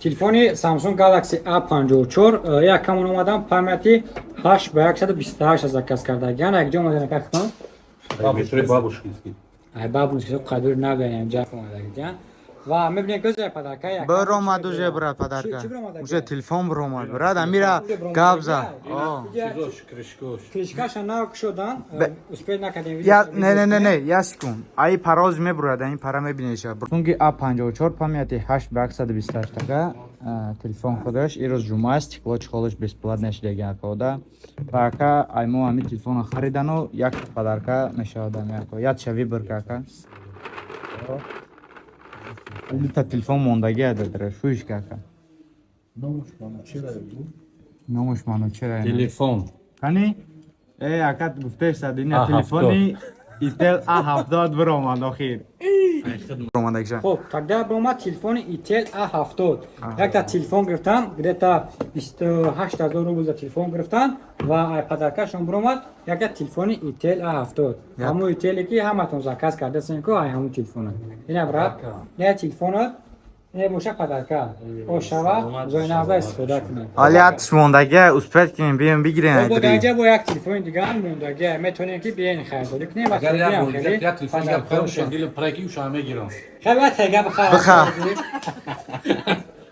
телефони Samsung Galaxy A54 якамон омадан памяти 8/128 заказ кардагаан як ҷо омадан как кунам Бабушкинский. ай бабушкинский қадр набиянам ҷа омадагаан ва мебинем гӯза падарка як Биромад уже брат падарка. Чӣ биромад? Уже телефон биромад брат. Амира гавза. Чизош, крышкош. кришкаша нав шудан успех накардем Я не, я секунд. Ай пароз мебурад, ин пара мебинеша. Samsung A54 памяти 8/128 така. Телефон худаш ирӯз ҷумъа аст, стеклоч холиш бесплатно шидаган кода. Пака аймо ами телефон харидану як падарка мешавадам яко. Я чави биркака. Та телефон мондаги ададра шуиш кака. Номуш ману чера? Телефон. Кани? Акат гуфтеш садина телефони Itel A70 биромад охир. Биромад акша. хуб тогда бромад телефони Itel A70 якта телефон гирифтам где-то 28000 рубл за телефон гирифтам ва падаркашон бромад якта телефони Itel A70 ҳамун Itel ки ҳаматон заказ кардасин ко ай ҳамун телефон ина брат я телефон не боша падарка ошава зойназа истифода кунед Али атш мондаги успет кин бием бигирен бо айдри. даҷа бо як телефони дигар мондаги метонем ки биен хайр кунем ва Agar ya хеле ya telefon gap qilib, dilim praki usha megiram. хабат тага бахар Баха.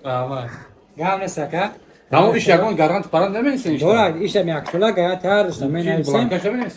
Ama. гам несака Tamam iş yapan garant para demeyin sen işte. Doğru işte mi akşula gayet her işte men Blanka şöyle mi